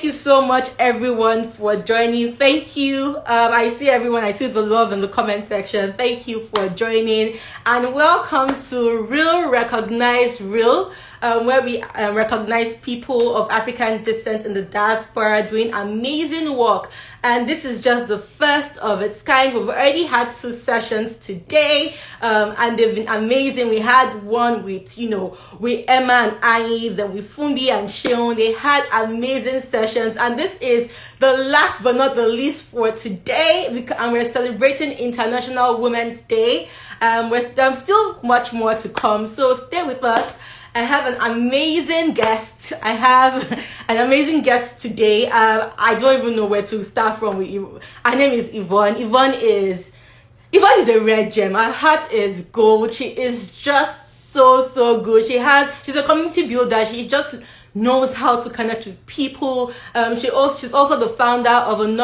you so much, everyone, for joining. Thank you. I see everyone. I see the love in the comment section. Thank you for joining. And welcome to Real Recognized Real, where we recognize people of African descent in the diaspora doing amazing work. And this is just the first of its kind. We've already had 2 sessions today, and they've been amazing. We had one with, with Emma and Annie, then with Fumbi and Sheon. They had amazing sessions, and this is the last but not the least for today, and we're celebrating International Women's Day. There's still much more to come, so stay with us. I have an amazing guest. Today. I don't even know where to start from with you. Her name is Yvonne. Yvonne is a red gem. Her heart is gold. She is just so good. She's a community builder. She just knows how to connect with people. She's also the founder of an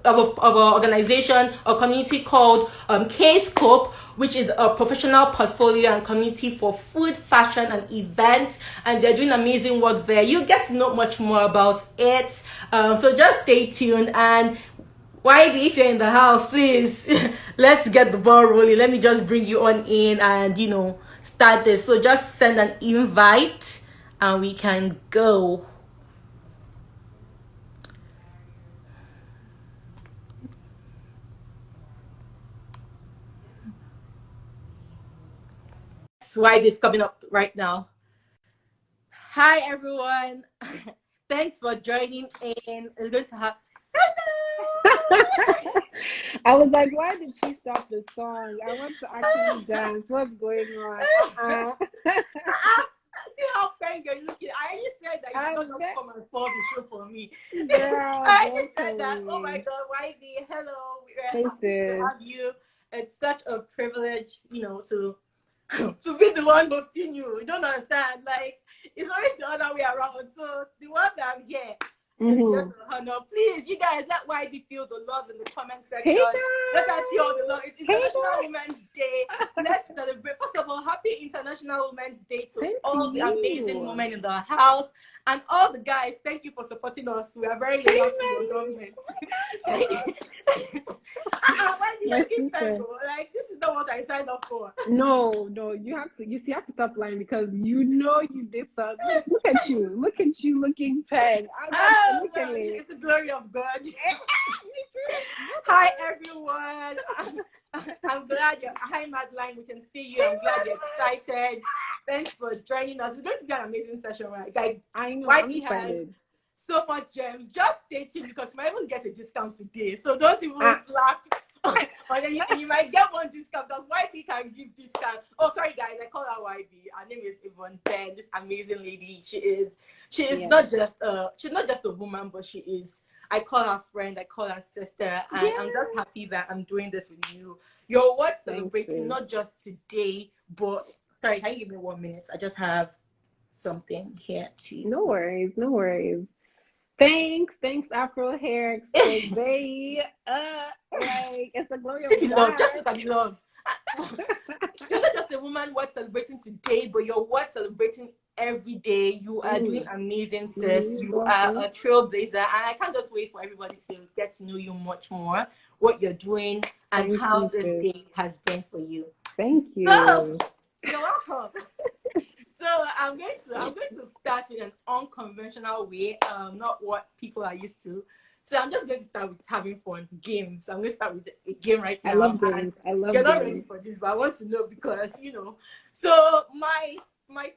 organization or community called Kscope, which is a professional portfolio and community for food, fashion, and events. And they're doing amazing work there. You'll get to know much more about it. So just stay tuned. And YB, if you're in the house, please, let's get the ball rolling. Let me just bring you on in and, start this. So just send an invite and we can go. YB is coming up right now. Hi, everyone. Thanks for joining in. It's going to have... I was like, why did she stop the song? I want to actually dance. What's going on? See how thank you're looking. I only said that you don't just come and spoil the show for me. Girl, I only said that. Oh my God, YB, hello. We're happy to have you. It's such a privilege, to be the one hosting you. You don't understand. Like, it's always the other way around. So the one that I'm here. It's just an honor. Please, you guys, let YB feel the love in the comment section. Let us see all the love. It's International Women's Day. Let's celebrate. First of all, happy International Women's Day to all the amazing women in the house and all the guys. Thank you for supporting us. We are very loyal to your government. Like, this is not what I signed up for. No, you have to stop lying because you did something. Look at you looking pen. It's the glory of God. Hi everyone. I'm glad you're hi Madeline. We can see you. I'm glad you're excited. Thanks for joining us. It's going to be an amazing session, right? Like, I know. YB has so much gems. Just stay tuned because you might even get a discount today. So don't even slack. Or then you might get one discount because YB can give discount. Oh, sorry guys, I call her YB. Her name is Yvonne Ben. This amazing lady. She is not just a woman, but she is. I call her friend. I call her sister, and I'm just happy that I'm doing this with you. You're celebrating not just today, but sorry. Can you give me 1 minute? I just have something here too. No worries. Thanks, Afro Hair, baby. Like, it's the glory of God. Just look at the love. You're not just a woman worth celebrating today, but you're worth celebrating every day. You are doing amazing, sis. You are a trailblazer, and I can't just wait for everybody to get to know you much more, what you're doing, and how this day has been for you. Thank you. So, you're welcome. So I'm going to start in an unconventional way, not what people are used to. So I'm just going to start with having fun games. I'm going to start with a game right now. I love games. You're not ready for this, but I want to know because So my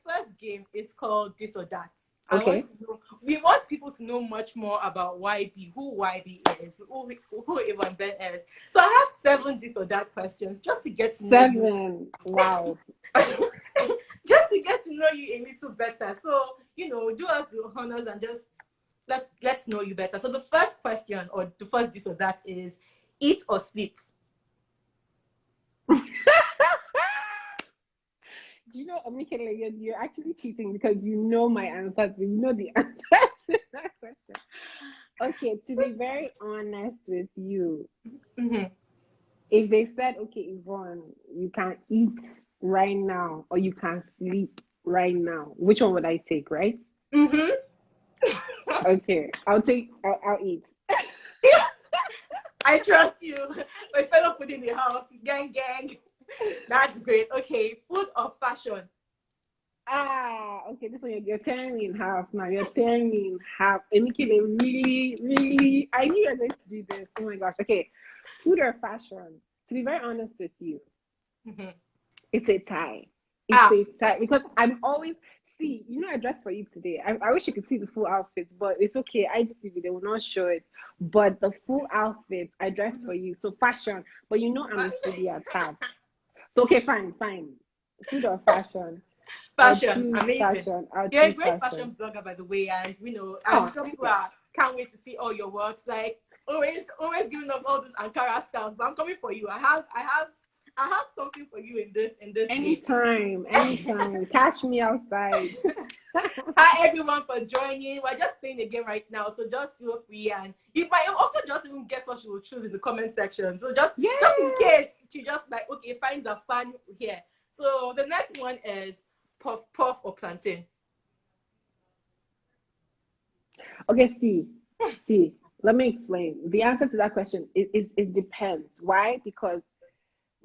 first game is called This or That. Okay. We want people to know much more about YB, who YB is, who Yvonne Ben is. So I have 7 This or That questions just to get to know 7. Wow. Just to get to know you a little better. So, do us the honors and just let's know you better. So the first question or the first This or That is eat or sleep. Do you know, Michaela, you're actually cheating because you know my answer. You know the answer to that question. Okay, to be very honest with you, if they said, okay, Yvonne, you can eat right now or you can sleep right now, which one would I take, right? Okay, I'll eat. I trust you. My fellow food in the house, gang. That's great. Okay, food or fashion? Okay, this one you're tearing me in half now. You're tearing me in half. And really, I knew you were going to do this. Oh my gosh. Okay, food or fashion? To be very honest with you, it's a tie. It's a tie because I'm always I dressed for you today. I wish you could see the full outfit, but it's okay. IGTV, they will not show it. But the full outfit, I dressed for you. So fashion, but I'm a foodie at heart. So okay, fine. Food or fashion? Fashion, amazing. You're a great fashion fashion. blogger, by the way, and I'm sure people can't wait to see all your works. Like always giving us all these Ankara styles. But I'm coming for you. I have something for you in this Anytime. Catch me outside. Hi everyone for joining. We're just playing the game right now, so just feel free, and you might also just even guess what she will choose in the comment section. So just in case she just like finds a fun here. So the next one is puff or plantain. Okay, see. Let me explain. The answer to that question it depends. Why? Because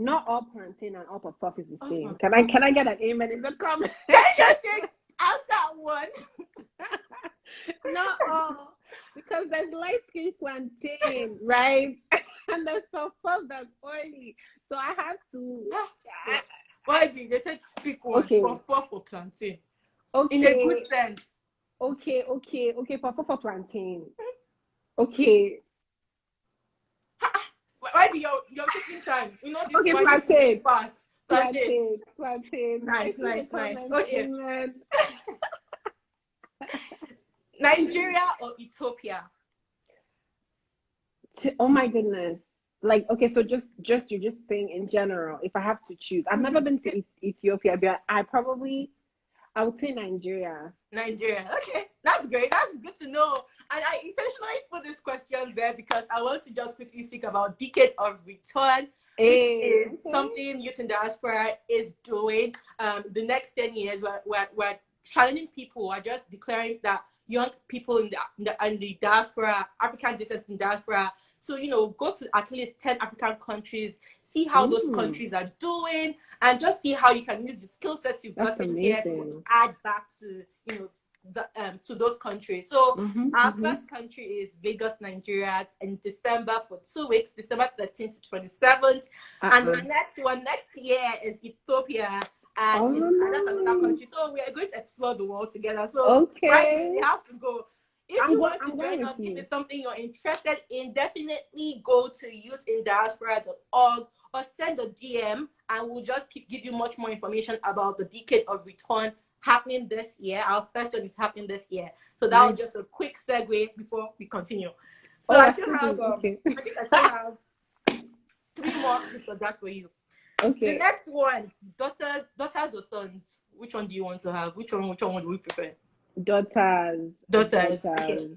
not all plantain and all puff is the same. Can I get an amen in the comment? Can you just say answer one? Not all, because there's light skin plantain, right? And there's puff that's oily. So I have to. Why did they said speak one? Okay. Puff or plantain. Okay. In a good sense. Okay. Puff for plantain. Okay. Why do you're taking time? This okay, plantain. Fast. Plantain. Nice. Okay. Nigeria or Ethiopia? Oh my goodness. Like, okay, so you're just saying in general, if I have to choose. I've never been to Ethiopia, but I would say Nigeria. Okay, that's great. That's good to know. And I intentionally put this question there because I want to just quickly speak about Decade of Return, which is something Youth in Diaspora is doing. The next 10 years, we're challenging people. We're just declaring that young people in the diaspora, African descent in diaspora, so go to at least 10 African countries, see how those countries are doing, and just see how you can use the skill sets you've gotten here to add back to to those countries. So our first country is Lagos, Nigeria, in December for 2 weeks, December 13th to 27th. And the next year is Ethiopia, and that's another country. So we are going to explore the world together. So right, we have to go. If you want to join us, if it's something you're interested in, definitely go to youthindiaspora.org or send a DM, and we'll just give you much more information about the Decade of Return happening this year. Our first one is happening this year. So that was just a quick segue before we continue. So I still have, I think I still have 3 more for that for you. Okay. The next one, daughters or sons? Which one do you want to have? Which one would we prefer? Daughters. Okay.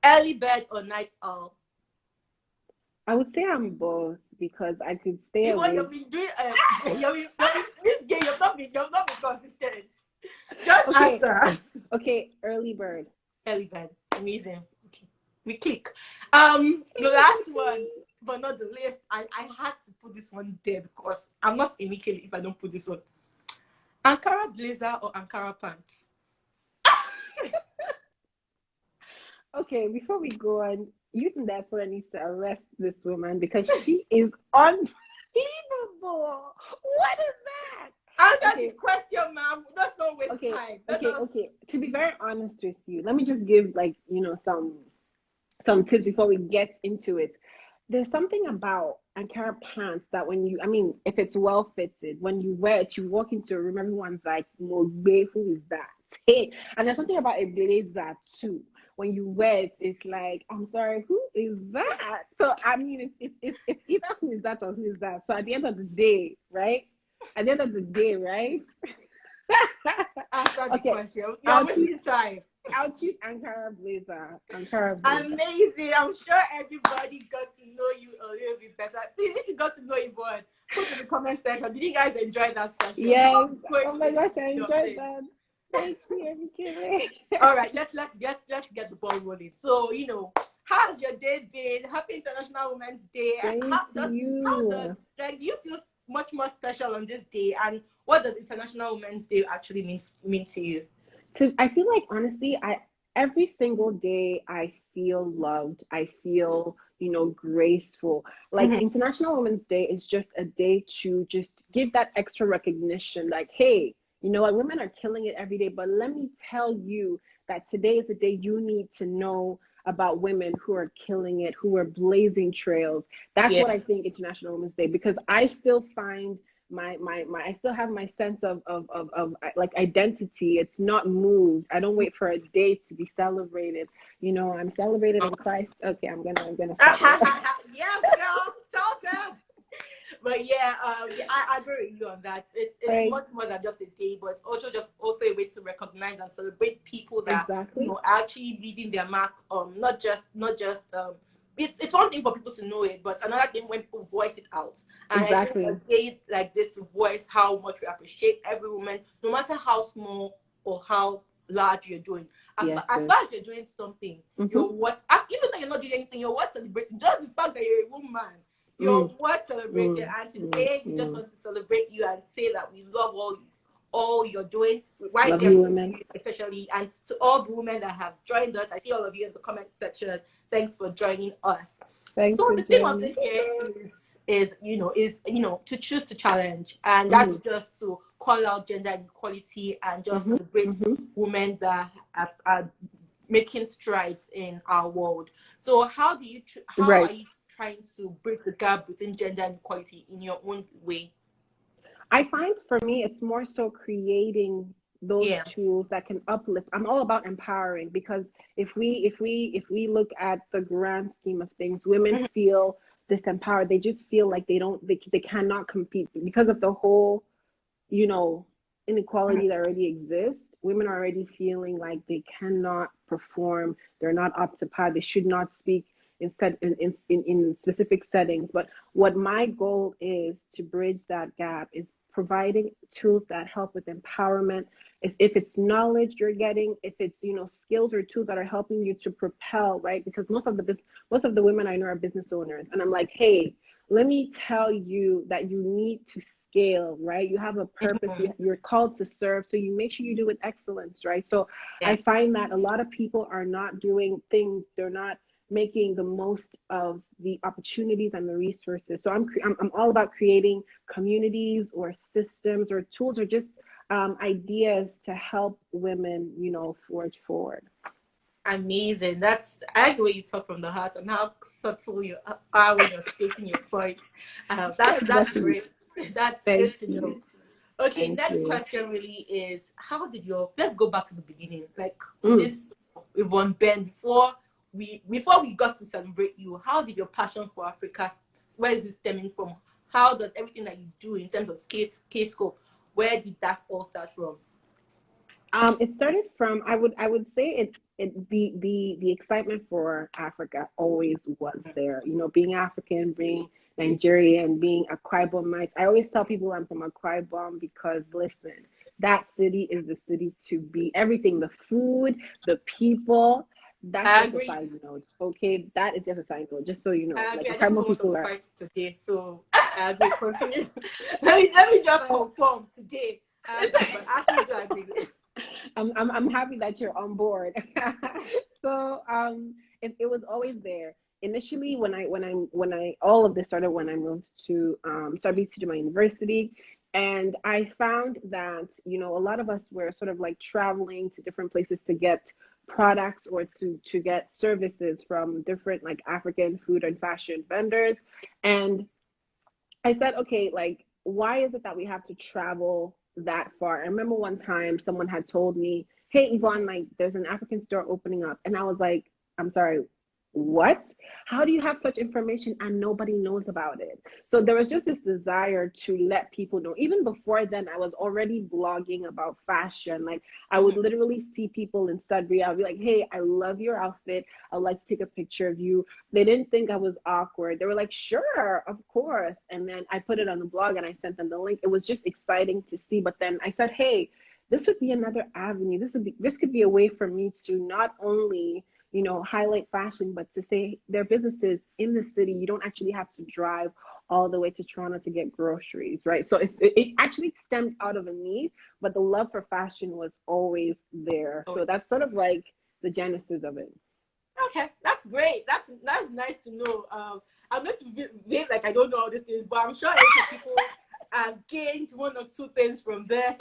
Early bird or night owl? I would say I'm both because I could stay awake. You've been doing this game. You've not been consistent. Just answer. Okay, early bird. Amazing. Okay. We click. The last one, but not the least. I had to put this one there because I'm not a Mikel if I don't put this one. Ankara blazer or Ankara pants? Okay, before we go on, Youth in Diaspora needs to arrest this woman because she is unbelievable. What is that? Answer the question, ma'am. Let's not waste time. Okay. To be very honest with you, let me just give some tips before we get into it. There's something about Ankara pants that if it's well fitted, when you wear it, you walk into a room, everyone's like, Mogbe, who is that? Hey. And there's something about a blazer too. When you wear it, it's like, I'm sorry, who is that? So it's either who is that or who is that. So at the end of the day, right? Answer the question. You're wasting time. I'll choose Ankara blazer. Amazing. I'm sure everybody got to know you a little bit better. Please, if you got to know Yvonne, put in the comment section. Did you guys enjoy that session? Yes. Oh my gosh, I enjoyed that. Thank you. I'm kidding. All right, let's get the ball rolling. So, how's your day been? Happy International Women's Day. Thank How does you. like do you feel much more special on this day? And what does International Women's Day actually mean to you? I feel like honestly, I every single day I feel loved. I feel, graceful. Like Mhm. International Women's Day is just a day to just give that extra recognition. Like, hey, you know what, women are killing it every day, but let me tell you that today is the day you need to know about women who are killing it, who are blazing trails. That's Yeah. what I think International Women's Day, because I still find my I still have my sense of like identity. It's not moved. I don't wait for a day to be celebrated. I'm celebrated in Christ. Okay, I'm gonna stop there. Yes, girl. Tell them. But yeah, yeah, I agree with you on that. It's Right. much more than just a day, but it's also a way to recognize and celebrate people that Exactly. are actually leaving their mark. Not just it's one thing for people to know it, but another thing when people voice it out. And I think a Exactly. day like this to voice how much we appreciate every woman, no matter how small or how large you're doing. Yes, As sis. far as you're doing something, Mm-hmm. you're what even though you're not doing anything, you're what celebrating. Just the fact that you're a woman, you're Mm, worth celebrating. mm, And mm, today we just mm. want to celebrate you and say that we love all you're doing right Love there you, with women. you, especially, and to all the women that have joined us. I see all of you in the comment section. Thanks for joining us. Thanks So for the theme of joining. this year is to choose to challenge, and that's Mm, just to call out gender inequality and just mm-hmm, celebrate mm-hmm. women that are making strides in our world. So how are Right. you trying to break the gap between gender inequality in your own way? I find for me, it's more so creating those Yeah. tools that can uplift. I'm all about empowering, because if we look at the grand scheme of things, women Mhm. feel disempowered. They just feel like they cannot compete because of the whole, you know, inequality that already exists. Women are already feeling like they cannot perform, they're not up to par, they should not speak in specific settings. But what my goal is to bridge that gap is providing tools that help with empowerment. If it's knowledge you're getting, if it's, skills or tools that are helping you to propel, right? Because most of the women I know are business owners, and I'm like, hey, let me tell you that you need to scale, right? You have a purpose, Mhm. you're called to serve, so you make sure you do it with excellence, right? So I Yeah. find that a lot of people are not doing things, they're not making the most of the opportunities and the resources. So I'm all about creating communities or systems or tools or just ideas to help women, forge forward. Amazing. I like the way you talk from the heart and how subtle you are when you're stating your point. That's Exactly. great. That's Thank good to know. you. Okay, Thank next you. question really is how did your let's go back to the beginning. Like Mm. Miss Yvonne Ben, before we got to celebrate you, how did your passion for Africa, where is it stemming from? How does everything that you do in terms of Kscope, where did that all start from? It started from, I would say the excitement for Africa always was there. Being African, being Nigerian, being Akwa Ibomite. I always tell people I'm from Akwa Ibom because listen, that city is the city to be. Everything, the food, the people. That's I just a agree. side note, okay? That is just a side note, just so you know. I Like agree. I Akwa just know Ibom what to people are. fight today, so I agree. Continue. let me just confirm today. I agree, but I actually do agree. I'm happy that you're on board. So it was always there. Initially, when I all of this started when I moved to started to do my university, and I found that a lot of us were sort of like traveling to different places to get products or to get services from different like African food and fashion vendors, and I said, okay, like, why is it that we have to travel that far? I remember one time someone had told me, hey, Yvonne, like, there's an African store opening up. And I was like, I'm sorry, what? How do you have such information and nobody knows about it? So there was just this desire to let people know. Even before then, I was already blogging about fashion. Like, I would Mhm. literally see people in Sudbury. I'll be like, hey, I love your outfit. I'd like to take a picture of you. They didn't think I was awkward. They were like, sure, of course. And then I put it on the blog and I sent them the link. It was just exciting to see. But then I said, hey, this would be another avenue. This could be a way for me to not only, you know, highlight fashion, but to say their businesses in the city. You don't actually have to drive all the way to Toronto to get groceries, right? So it actually stemmed out of a need, but the love for fashion was always there. Oh, So that's sort of like the genesis of it. okay, that's great. That's nice to know. I'm going to be like I don't know all these things, but I'm sure a lot of people have gained one or two things from this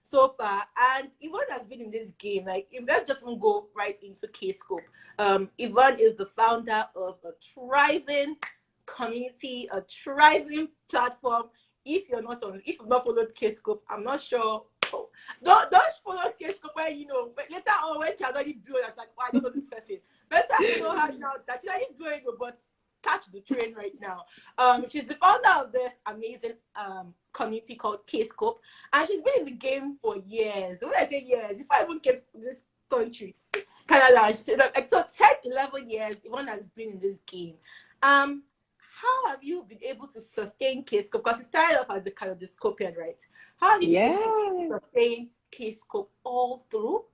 so far. And Yvonne has been in this game. Like, if let's just go right into Kscope. Yvonne is the founder of a thriving community, a thriving platform. If you've not followed Kscope, I'm not sure. Oh, don't follow Kscope when you know. But later on, when you're already doing, I'm like, oh, I don't know this person. Better know her now that you're not doing it, but catch the train right now. She's the founder of this amazing community called Kscope, and she's been in the game for years. When I say years, if I even came to this country, Canada, like so 10, 11 years, Yvonne has been in this game. How have you been able to sustain Kscope? Because it started off as a kaleidoscopian, right? How have you been able to sustain Kscope all through?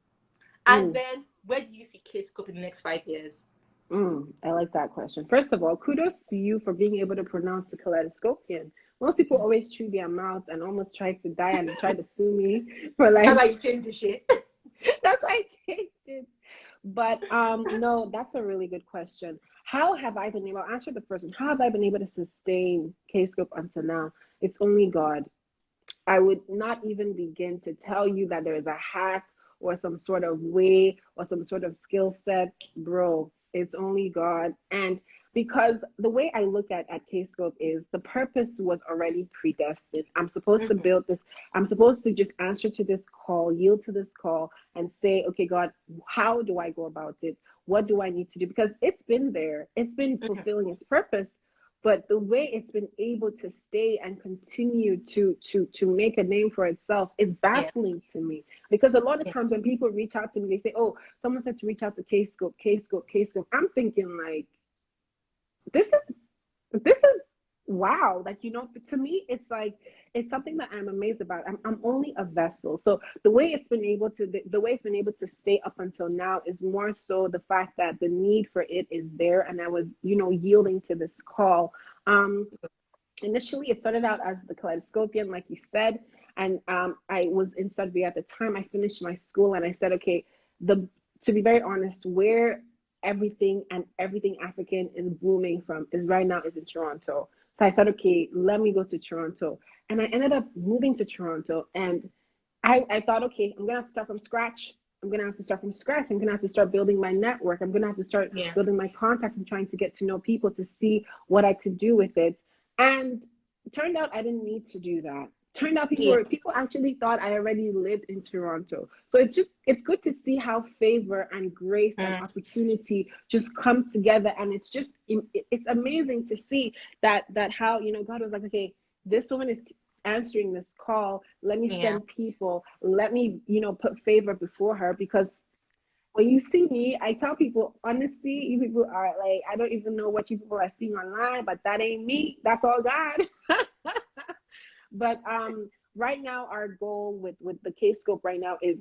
And then where do you see Kscope in the next 5 years? I like that question. First of all, kudos to you for being able to pronounce the kaleidoscopian. Most people always chew their mouths and almost try to die and try to sue me for like. That's why you changed the shit. That's why I changed it. But no, that's a really good question. How have I been able? I'll answer the first one. How have I been able to sustain Kscope until now? It's only God. I would not even begin to tell you that there is a hack or some sort of way or some sort of skill set, bro. It's only God. And because the way I look at Kscope is the purpose was already predestined. I'm supposed to build this. I'm supposed to just answer to this call, yield to this call, and say, okay, God, how do I go about it? What do I need to do? Because it's been there. It's been fulfilling its purpose. But the way it's been able to stay and continue to make a name for itself is baffling to me. Because a lot of times when people reach out to me, they say, oh, someone said to reach out to Kscope. I'm thinking like, this is wow. Like, you know, to me, it's like, it's something that I'm amazed about. I'm only a vessel. So the way it's been able to stay up until now is more so the fact that the need for it is there. And I was, you know, yielding to this call. Initially it started out as the kaleidoscopian, like you said. And I was in Sudbury at the time. I finished my school and I said, okay, to be very honest, where everything African is blooming from is right now is in Toronto. So I thought, okay, let me go to Toronto. And I ended up moving to Toronto. And I thought, okay, I'm going to have to start from scratch. I'm going to have to start building my network. I'm going to have to start building my contacts and trying to get to know people to see what I could do with it. And it turned out I didn't need to do that. Turned out people actually thought I already lived in Toronto. So it's good to see how favor and grace and opportunity just come together. And it's amazing to see that how, you know, God was like, okay, this woman is answering this call. Let me send people. Let me, you know, put favor before her. Because when you see me, I tell people, honestly, you people are like, I don't even know what you people are seeing online, but that ain't me. That's all God. But right now, our goal with the Kscope right now is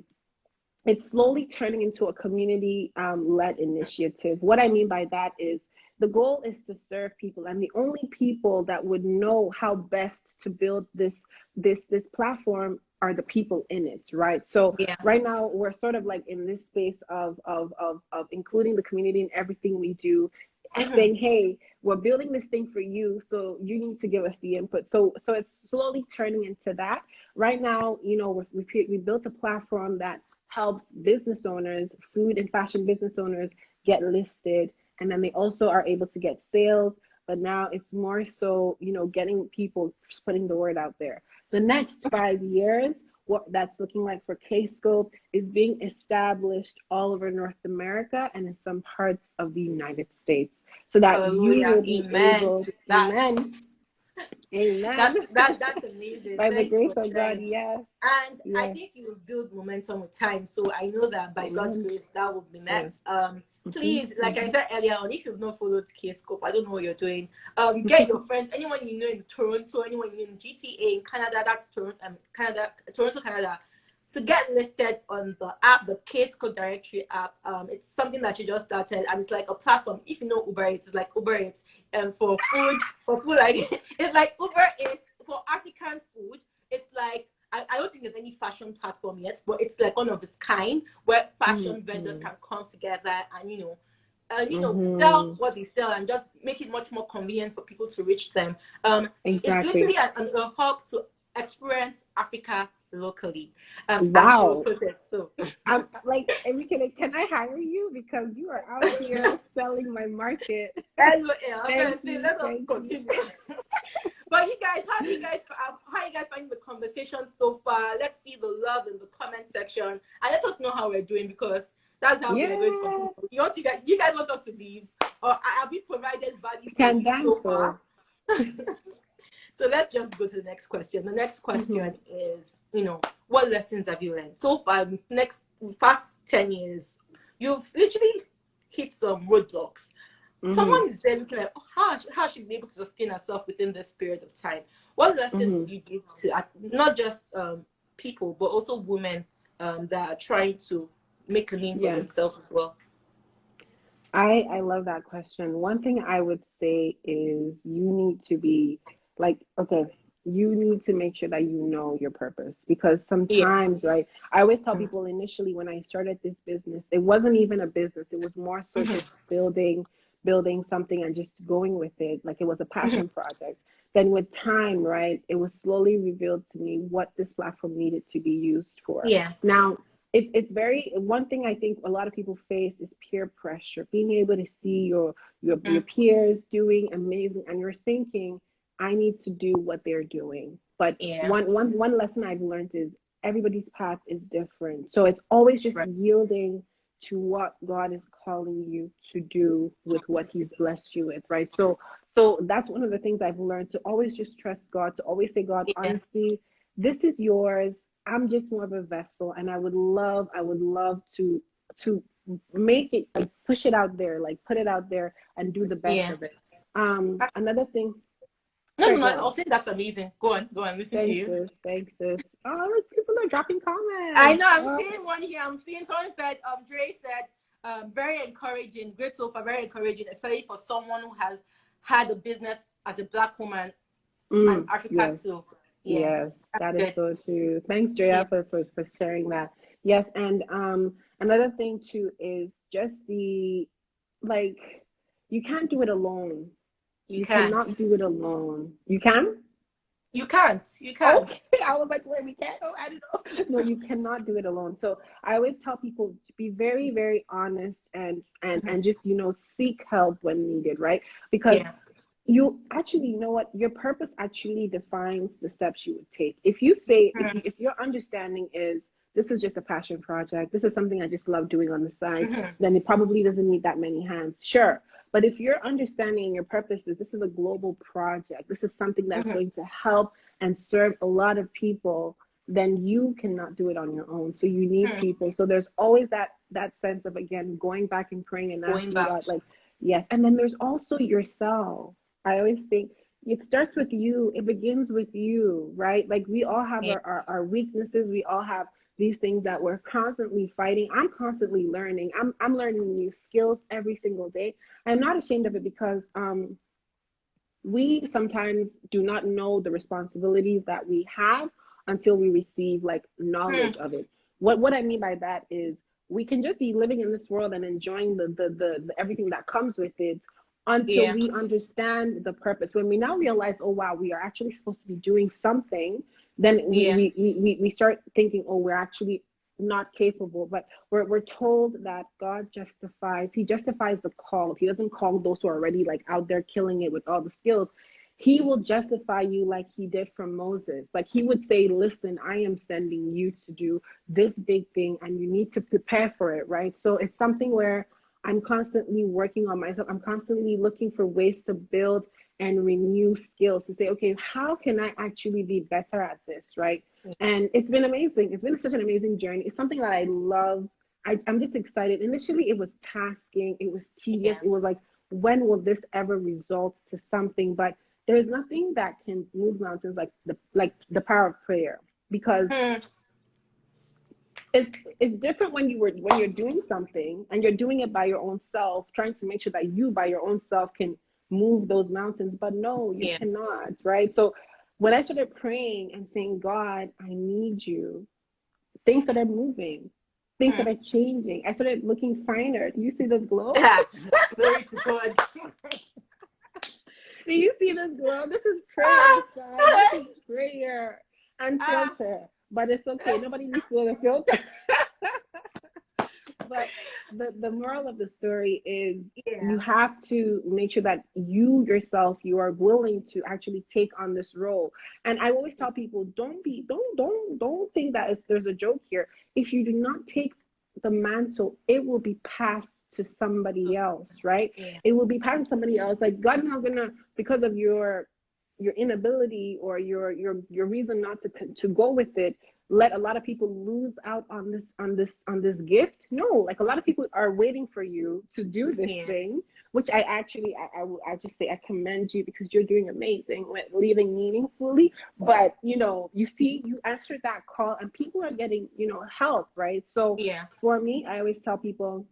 it's slowly turning into a community led initiative. What I mean by that is the goal is to serve people, and the only people that would know how best to build this platform are the people in it, right? So right now we're sort of like in this space of including the community in everything we do. Saying, hey, we're building this thing for you, so you need to give us the input. So it's slowly turning into that. Right now, you know, we built a platform that helps business owners, food and fashion business owners, get listed, and then they also are able to get sales. But now it's more so, you know, getting people, just putting the word out there. The next 5 years, what that's looking like for Kscope is being established all over North America and in some parts of the United States, so that you will be able. Amen. That's amazing. By Thanks the grace for of sharing. God, yes. And I think you will build momentum with time. So I know that by God's grace, that will be met. Please, like I said earlier on, if you've not followed Kscope, I don't know what you're doing. Get your friends, anyone you know in Toronto, anyone you know in GTA, in Canada, that's Toronto, Canada. to get listed on the app, the Kscope directory app. It's something that she just started, and it's like a platform. If you know Uber Eats, it's like Uber Eats, for food like it's like Uber Eats for African food. It's like I don't think there's any fashion platform yet, but it's like one of its kind where fashion vendors can come together and sell what they sell and just make it much more convenient for people to reach them. It's Exactly. literally a hub to experience Africa locally, as she would Wow. put it. So I'm like, Enrique, can I hire you? Because you are out here selling my market. LOL, Thank okay, you. let us Thank you. continue. But you guys, how you guys finding the conversation so far? Let's see the love in the comment section and let us know how we're doing, because that's how we're going to Yeah. continue. You guys want us to leave, or have we provided value We for can you dance. so far? So let's just go to the next question. The next question is, what lessons have you learned so far? Past 10 years, you've literally hit some roadblocks. Someone is there looking like, how she be able to sustain herself within this period of time. What lessons would you give to not just people, but also women that are trying to make a name for themselves as well? I love that question. One thing I would say is you need to be like, okay, you need to make sure that you know your purpose, because Yeah. sometimes, right? I always tell people initially when I started this business, it wasn't even a business. It was more so just building something and just going with it. Like it was a passion project. Then with time, right, it was slowly revealed to me what this platform needed to be used for. Yeah. Now, it's very, one thing I think a lot of people face is peer pressure, being able to see your peers doing amazing and you're thinking, I need to do what they're doing. But Yeah. one lesson I've learned is everybody's path is different. So it's always just Right. yielding to what God is calling you to do with what He's blessed you with, right? So that's one of the things I've learned, to always just trust God, to always say, God, Yeah. honestly, this is yours. I'm just more of a vessel, and I would love to make it, like push it out there, like put it out there and do the best Yeah. of it. Another thing. No, Sorry, no, no. go I'll on. say that's amazing. Go on, listen to Thanks, you. sis. Thanks, sis. Oh, look, people are dropping I comments. know. I'm Oh, seeing one here. I'm seeing someone said. Dre said, very encouraging. Great so far. Very encouraging, especially for someone who has had a business as a Black woman and Africa yes. too. Yeah, Yes, that's that is good. so true. Thanks, Yeah, Drea, for sharing that. Yes, and another thing too is just the, like, you can't do it alone. you You can't. cannot do it alone. You can? You can't. You can't. Okay. I was like, wait, we can't? Oh, I don't know. No, you cannot do it alone. So I always tell people to be very, very honest and just, seek help when needed, right? Because Yeah. you actually, you know what, your purpose actually defines the steps you would take. If you say, if your understanding is this is just a passion project, this is something I just love doing on the side, then it probably doesn't need that many hands, sure. But if your understanding and your purpose is this is a global project, this is something that's going to help and serve a lot of people, then you cannot do it on your own. So you need people. So there's always that sense of, again, going back and praying and Going asking back. God, like, yes. And then there's also yourself. I always think it starts with you. It begins with you, right? Like we all have Yeah. our weaknesses. We all have these things that we're constantly fighting. I'm constantly learning. I'm learning new skills every single day. I'm not ashamed of it because we sometimes do not know the responsibilities that we have until we receive like knowledge of it. What I mean by that is we can just be living in this world and enjoying the everything that comes with it until Yeah. we understand the purpose. When we now realize, oh wow, we are actually supposed to be doing something, then Yeah. we start thinking, oh, we're actually not capable. But we're told that God justifies, He justifies the call. He doesn't call those who are already like out there killing it with all the skills. He will justify you like He did for Moses. Like He would say, listen, I am sending you to do this big thing and you need to prepare for it, right? So it's something where I'm constantly working on myself. I'm constantly looking for ways to build and renew skills to say, okay, how can I actually be better at this, right? And it's been amazing. It's been such an amazing journey. It's something that I love. I'm just excited. Initially, it was tasking. It was tedious. Yeah. It was like, when will this ever result to something? But there's nothing that can move mountains like the power of prayer, because it's different when you're doing something and you're doing it by your own self, trying to make sure that you by your own self can move those mountains. But no, you Yeah. cannot, right? So when I started praying and saying, God, I need you, things started moving. Things Hmm. started changing. I started looking finer. Do you see this glow? Yeah. Glory to God. Do you see this glow? This is prayer, Ah, son. This is prayer and ah, filter. But it's okay. Nobody needs to know the filter. But the moral of the story is you yeah. have to make sure that you yourself, you are willing to actually take on this role. And I always tell people, don't think that there's a joke here. If you do not take the mantle, it will be passed to somebody else, right? Yeah. It will be passed to somebody else. Like God not gonna, because of your inability or your reason not to go with it, let a lot of people lose out on this gift. No, like a lot of people are waiting for you to do this Yeah. thing, which I actually I just say I commend you because you're doing amazing with leading meaningfully. But you see, you answered that call and people are getting help, right? So Yeah. for me, I always tell people,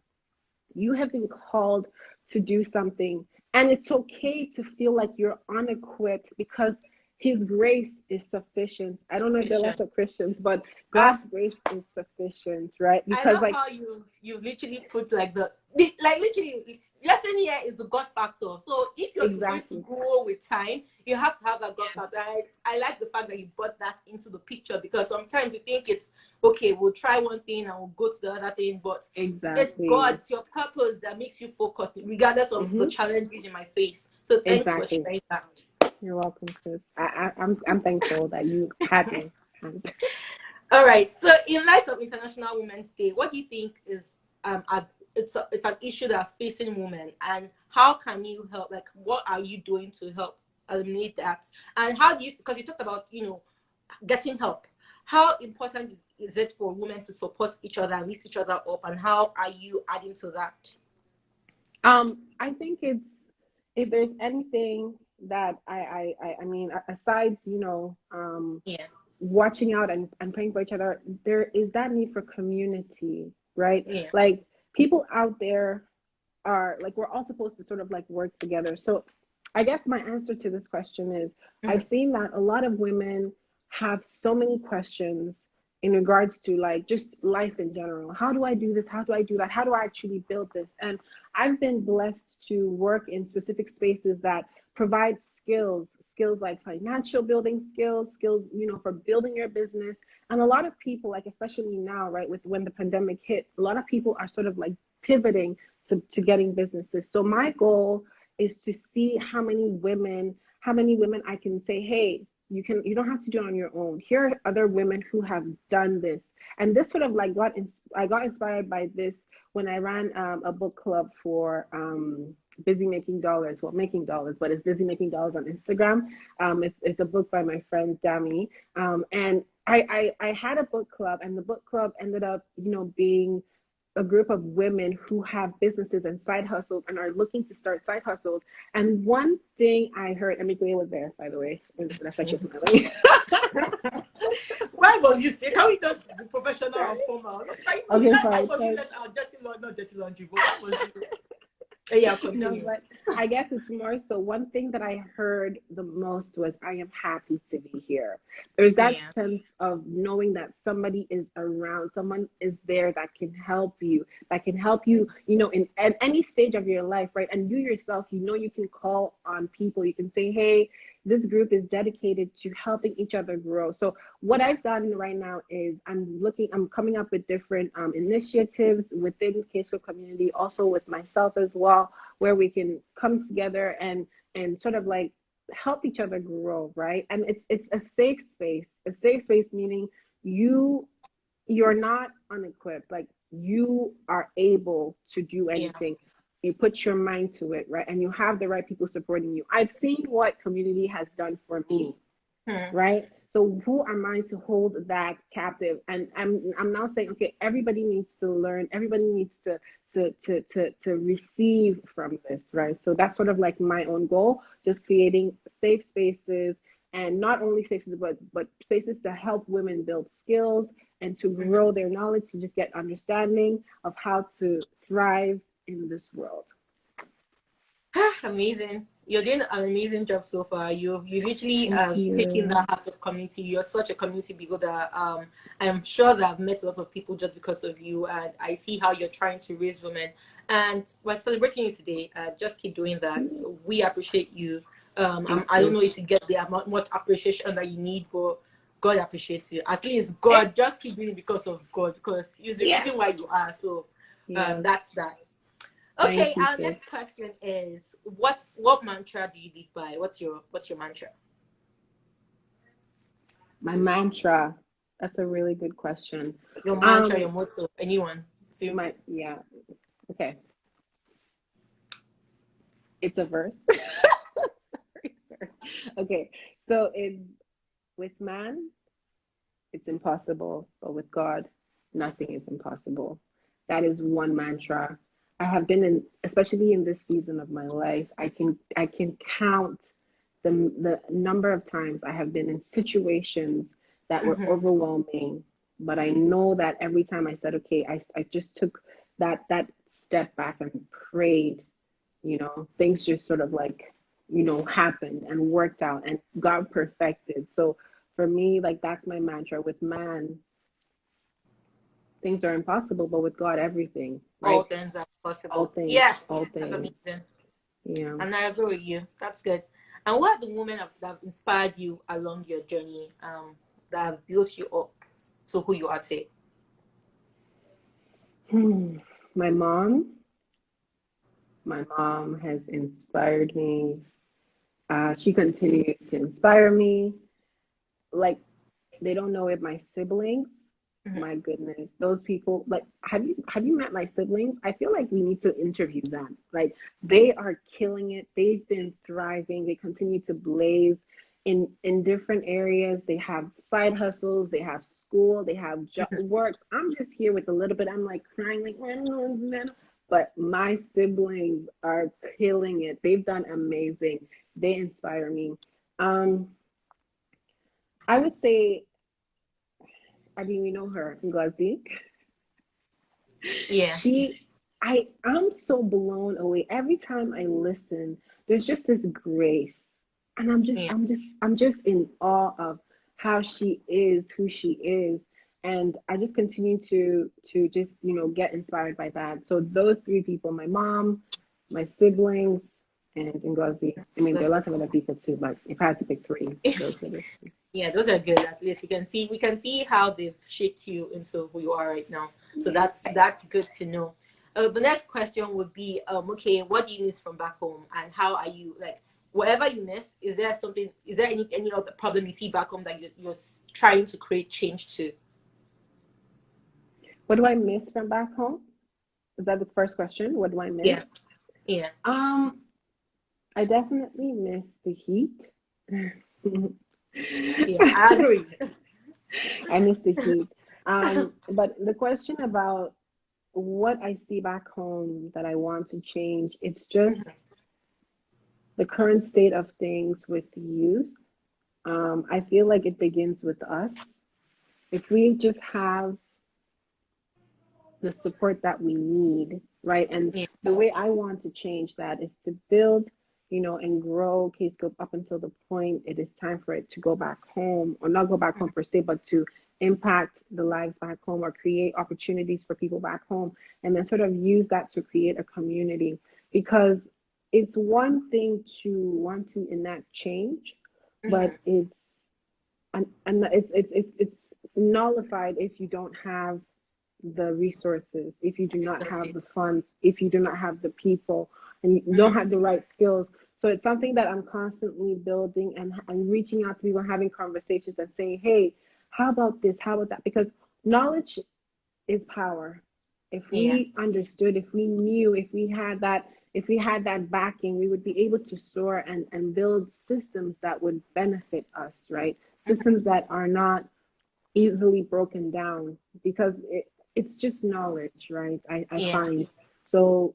you have been called to do something, and it's okay to feel like you're unequipped because His grace is sufficient. I don't know if there are lots Sufficient. of Christians, but Ah, God's grace is sufficient, right? I Because love like how you literally put like like literally lesson here is the God factor. So if you're going to exactly. grow with time, you have to have that God factor. I like the fact that you brought that into the picture because sometimes you think it's okay, we'll try one thing and we'll go to the other thing, but it's Exactly. God's your purpose that makes you focused regardless of the Mm-hmm. challenges you might face. So thanks for Exactly. sharing that. You're welcome, sis. I'm thankful that you had me. All right. So, in light of International Women's Day, what do you think is it's an issue that's facing women, and how can you help? Like, what are you doing to help eliminate that? And how do you? Because you talked about getting help. How important is it for women to support each other and lift each other up? And how are you adding to that? I think it's, if there's anything that I mean, aside, Yeah. watching out and praying for each other, there is that need for community, right? Yeah. Like people out there are like, we're all supposed to sort of like work together. So I guess my answer to this question is, Mm-hmm. I've seen that a lot of women have so many questions in regards to like just life in general. How do I do this? How do I do that? How do I actually build this? And I've been blessed to work in specific spaces that provide skills like financial building skills, for building your business. And a lot of people, like especially now, right, with when the pandemic hit, a lot of people are sort of like pivoting to getting businesses. So my goal is to see how many women I can say, hey, you don't have to do it on your own. Here are other women who have done this. And this sort of like I got inspired by this when I ran a book club for Busy Making Dollars. Well, making dollars, but it's Busy Making Dollars on Instagram. It's a book by my friend Dami. And I had a book club, and the book club ended up, being a group of women who have businesses and side hustles and are looking to start side hustles. And one thing I heard, Amikwe was there, by the way. That's why she's smiling. Why was you sick? Can we just be professional and formal? Okay, Why fine. was you So let our dirty laundry, not dirty laundry? But why was you? Yeah, no, continue. but I guess it's more so, one thing that I heard the most was, I am happy to be here. There's that Yeah. sense of knowing that somebody is around, someone is there that can help you, in at any stage of your life, right? And you yourself, you can call on people. You can say, hey, this group is dedicated to helping each other grow. So what Yeah. I've done right now is I'm coming up with different initiatives within the Kscope community, also with myself as well, where we can come together and sort of like help each other grow, right? And it's a safe space meaning you're not unequipped. Like, you are able to do Yeah. anything. You put your mind to it, right? And you have the right people supporting you. I've seen what community has done for me, Hmm. right? So who am I to hold that captive? And I'm now saying, okay, everybody needs to learn. Everybody needs to receive from this, right? So that's sort of like my own goal, just creating safe spaces, and not only safe spaces, but spaces to help women build skills and to grow their knowledge, to just get understanding of how to thrive in this world. Amazing. You're doing an amazing job so far. You literally Thank taking you. the heart of community. You're such a community builder. I'm sure that I've met a lot of people just because of you, and I see how you're trying to raise women. And we're celebrating you today. Just keep doing that. We appreciate you. Thank I don't you. know if you get the amount much appreciation that you need, but God appreciates you. At least God, just keep doing it because of God, because He's the Yeah. reason why you are. So Yeah. that's that. Okay, Thank you, our sis. next question is what mantra do you live by? What's your mantra? My mantra. That's a really good question. Your mantra, your Um, motto, anyone. Same thing. yeah. Okay. It's a verse. Sorry, sorry. Okay. So it's with man, it's impossible, but with God, nothing is impossible. That is one mantra. I have been in, especially in this season of my life, I can count the number of times I have been in situations that were Mm-hmm. overwhelming, but I know that every time I said, okay, I just took that step back and prayed, things just sort of like, happened and worked out and got perfected. So for me, like that's my mantra. With man, things are impossible, but with God, everything, All right? things are All possible. things, Yes, all that's things. amazing. Yeah. And I agree with you. That's good. And what are the women that have inspired you along your journey, that have built you up to who you are today? Hmm. My mom, my mom has inspired me. She continues to inspire me. Like they don't know it. My siblings, Mm-hmm. my goodness, those people. Like, have you met my siblings? I feel like we need to interview them. Like they are killing it. They've been thriving. They continue to blaze in different areas. They have side hustles. They have school. They have work. I'm just here with a little bit. I'm like crying, like, but my siblings are killing it. They've done amazing. They inspire me. Um, I would say, I mean, we know her, Ngozi. Yeah. She, I'm so blown away. Every time I listen, there's just this grace. And Yeah. I'm just in awe of how she is, who she is. And I just continue to just, get inspired by that. So those three people, my mom, my siblings, and Ngozi. I mean, there are lots of other people too, but if I had to pick three, those are the three. Yeah, those are good. At least we can see how they've shaped you into who you are right now. So Yeah. that's good to know. The next question would be, okay, what do you miss from back home, and how are you, like, whatever you miss? Is there something? Is there any other problem you see back home that you're trying to create change to? What do I miss from back home? Is that the first question? What do I miss? Yeah, yeah, Um, I definitely miss the heat. yeah. I agree. I miss the heat. But the question about what I see back home that I want to change, it's just the current state of things with youth. I feel like it begins with us. If we just have the support that we need, right? And Yeah. the way I want to change that is to build, and grow Kscope up until the point it is time for it to go back home, or not go back home per se, but to impact the lives back home or create opportunities for people back home, and then sort of use that to create a community. Because it's one thing to want to enact change, but Mm-hmm. and it's nullified if you don't have the resources, if you do not have the funds, if you do not have the people, and you don't have the right skills. So it's something that I'm constantly building and reaching out to people, having conversations and saying, hey, how about this? How about that? Because knowledge is power. If Yeah. we understood, if we knew, if we had that backing, we would be able to soar and build systems that would benefit us, right? Systems that are not easily broken down, because it's just knowledge, right? I Yeah. find. So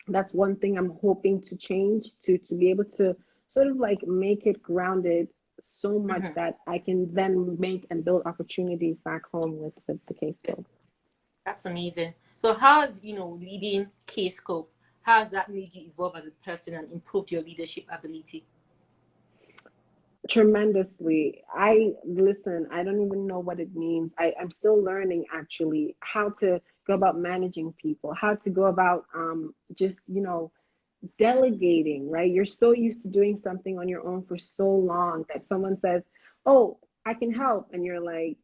that's one thing I'm hoping to change, to be able to sort of like make it grounded so much that I can then make and build opportunities back home with the Kscope. That's amazing. So how has, leading Kscope, how has that made you evolve as a person and improved your leadership ability? Tremendously. I don't even know what it means. I'm still learning actually how to go about managing people, how to go about just, delegating, right? You're so used to doing something on your own for so long that someone says, "Oh, I can help." And you're like,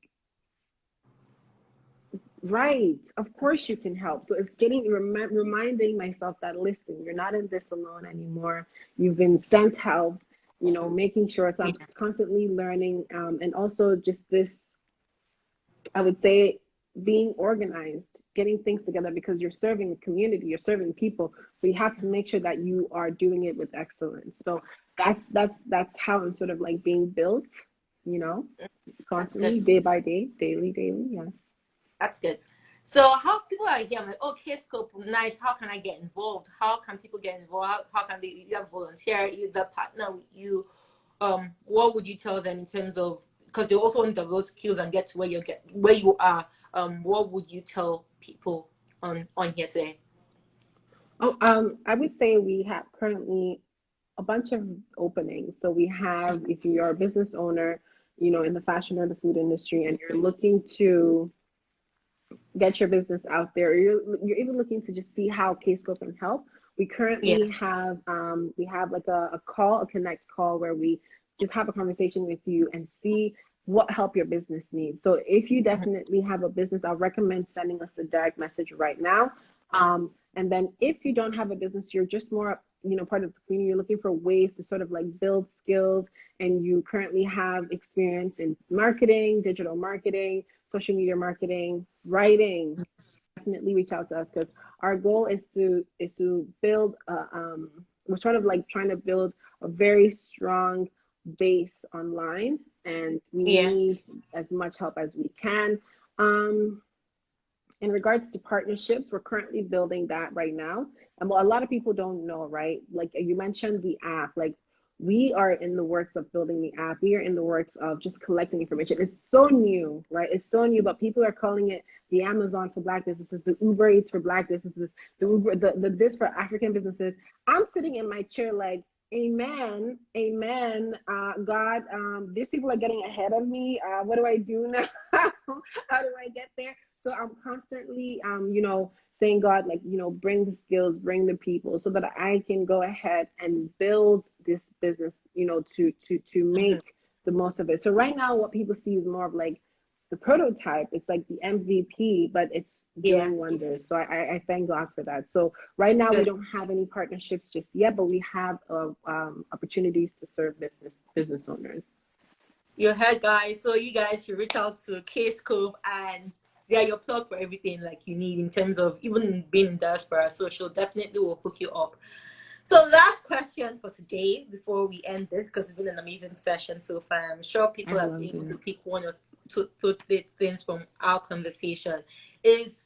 right, of course you can help. So it's reminding myself that, listen, you're not in this alone anymore. You've been sent help, making sure. So I'm constantly learning, and also just this, I would say, being organized, getting things together, because you're serving the community, you're serving people. So you have to make sure that you are doing it with excellence. So that's how I'm sort of like being built, constantly, day by day, daily, yeah. That's good. So how people are here, I'm like, oh, Kscope, nice. How can I get involved? How can people get involved? How can they either volunteer, either partner with you? What would you tell them in terms of, because they also want to develop skills and get to where you are? What would you tell people on here today? Oh, I would say we have currently a bunch of openings. So we have, if you are a business owner, in the fashion or the food industry, and you're looking to get your business out there, or you're even looking to just see how Kscope can help. We currently have like a call, a connect call, where we just have a conversation with you and see what help your business needs. So if you definitely have a business, I'll recommend sending us a direct message right now. And then if you don't have a business, you're just more, part of the community, you're looking for ways to sort of like build skills, and you currently have experience in marketing, digital marketing, social media marketing, writing, definitely reach out to us, because our goal is to build we're sort of like trying to build a very strong base online, and we need as much help as we can. In regards to partnerships, we're currently building that right now. And a lot of people don't know, right? Like you mentioned the app, like we are in the works of building the app. We are in the works of just collecting information. It's so new, right? It's so new, but people are calling it the Amazon for Black businesses, the Uber Eats for Black businesses, the this for African businesses. I'm sitting in my chair like, amen, amen. God, these people are getting ahead of me. What do I do now? How do I get there? So I'm constantly, saying, God, like, bring the skills, bring the people, so that I can go ahead and build this business, to make the most of it. So right now, what people see is more of like the prototype. It's like the MVP, but it's doing wonders. So I thank God for that. So right now, we don't have any partnerships just yet, but we have opportunities to serve business owners. You heard, guys. So you guys should reach out to Kscope, and they are your plug for everything like you need in terms of even being in diaspora. So she'll definitely will hook you up. So last question for today before we end this, because it's been an amazing session so far. I'm sure people are able to pick one or two things from our conversation. Is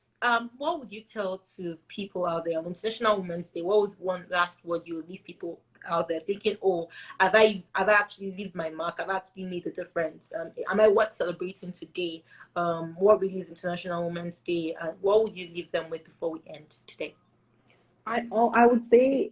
what would you tell to people out there on International Women's Day? What would one last word you leave people out there thinking, oh, have I actually leave my mark? I've actually made a difference. Am I worth celebrating today? What really is International Women's Day? What would you leave them with before we end today? I would say,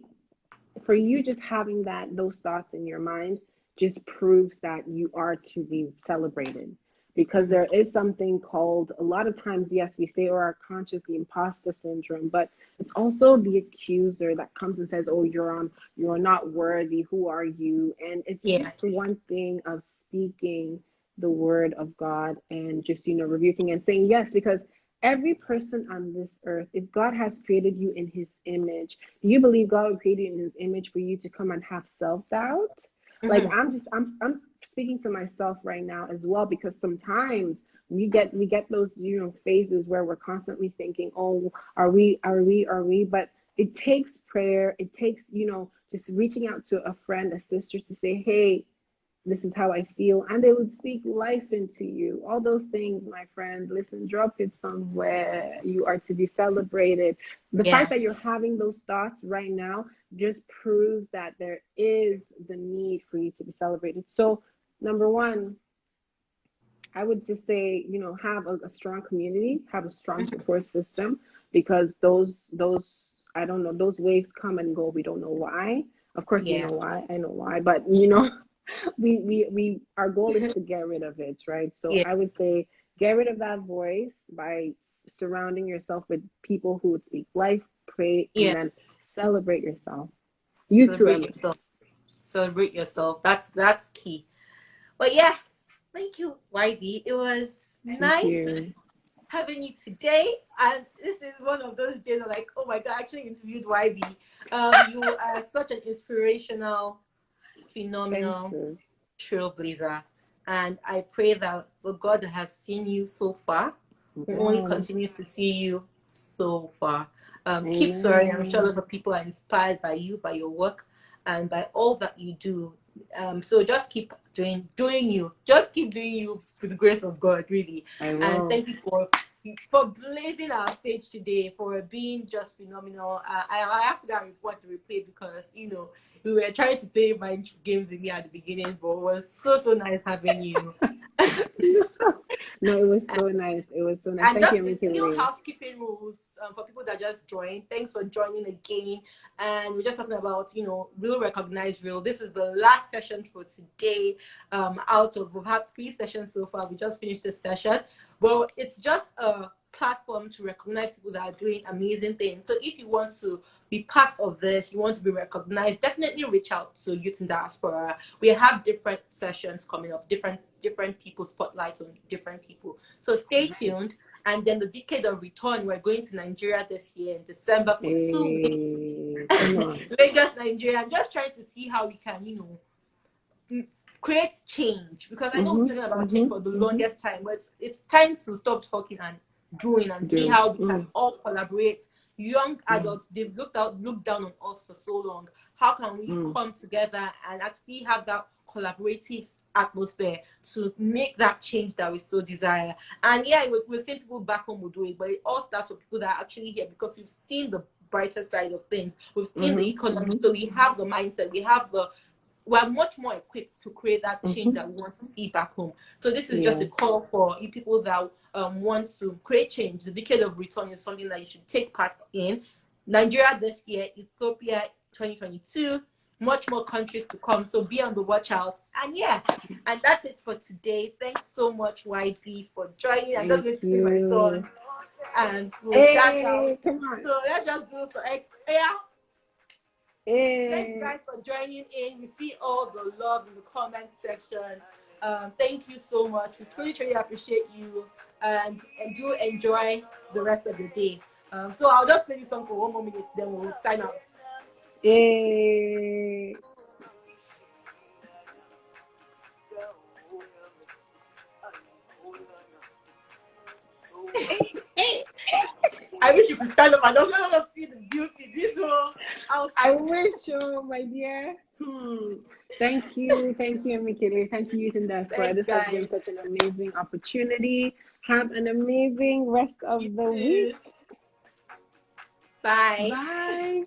for you, just having those thoughts in your mind just proves that you are to be celebrated, because there is something called, a lot of times, yes, we say, or our conscious, the imposter syndrome, but it's also the accuser that comes and says, oh, you're not worthy, who are you? And it's just one thing of speaking the word of God and just, rebuking and saying yes, because every person on this earth, if God has created you in his image, do you believe God created you in his image for you to come and have self-doubt? Like, I'm speaking to myself right now as well, because sometimes we get those, phases where we're constantly thinking, oh, are we? But it takes prayer. It takes, just reaching out to a friend, a sister, to say, hey, this is how I feel. And they would speak life into you. All those things, my friend, listen, drop it somewhere. You are to be celebrated. The fact that you're having those thoughts right now just proves that there is the need for you to be celebrated. So Number one, I would just say, have a strong community, have a strong support system, because those I don't know, those waves come and go. We don't know why. Of course, we Yeah. know why. I know why, but we our goal is to get rid of it, right? So Yeah. I would say get rid of that voice by surrounding yourself with people who would speak life, pray, and Yeah. then celebrate yourself. You too, Celebrate Emily. yourself. Celebrate yourself. That's key. But yeah, thank you, YD. It was Thank nice you. having you today. And this is one of those days I'm like, oh my god, I actually interviewed YB. You are such an inspirational, Thank phenomenal you. trailblazer. And I pray that the God that has seen you so far will only Yes. continue to see you so far. Keep soaring. I'm sure lots Amen. of people are inspired by you, by your work, and by all that you do. So just keep doing you. Just keep doing you with the grace of God, really. I And will. thank you for blazing our stage today, for being just phenomenal. I have to go and report the replay because we were trying to play mind games with me at the beginning, but it was so nice having you. No, it was so nice. It was so nice. And Thank just you, a few Amikile. housekeeping rules for people that just joined. Thanks for joining again. And we're just talking about, real, recognize real. This is the last session for today. We've had 3 sessions so far. We just finished this session. Well, it's just a platform to recognize people that are doing amazing things. So if you want to be part of this, you want to be recognized, definitely reach out to Youth in Diaspora. We have different sessions coming up, different people, spotlights on different people. So stay tuned. And then the decade of return, we're going to Nigeria this year in December for 2 weeks. Hey, come on. Lagos, Nigeria. I'm just trying to see how we can, create change, because I know we're talking about change for the longest time, but it's time to stop talking and doing and see how we can all collaborate. Young adults, they've looked down on us for so long. How can we come together and actually have that collaborative atmosphere to make that change that we so desire? And yeah, we're seeing people back home will do it, but it all starts with people that are actually here, because we've seen the brighter side of things. We've seen the economy, so we have the mindset, we're much more equipped to create that change that we want to see back home. So this is just a call for you people that want to create change. The decade of return is something that you should take part in. Nigeria this year, Ethiopia 2022, much more countries to come. So be on the watch out. And yeah, and that's it for today. Thanks so much, YD, for joining. I'm just going to sing my song and we'll dance out. Come on. So let's just do it for yeah. Thanks Hey. guys for joining in. We see all the love in the comment section. Thank you so much. We truly appreciate you, and do enjoy the rest of the day. So I'll just play this song for 1 more minute, then we'll sign out. Hey. I wish you could stand up. I don't want to see the beauty. This whole outfit. I wish, my dear. Thank you, Mikele. Thank you, Youth in Diaspora. This has been such an amazing opportunity. Have an amazing rest of the week. Bye. Bye.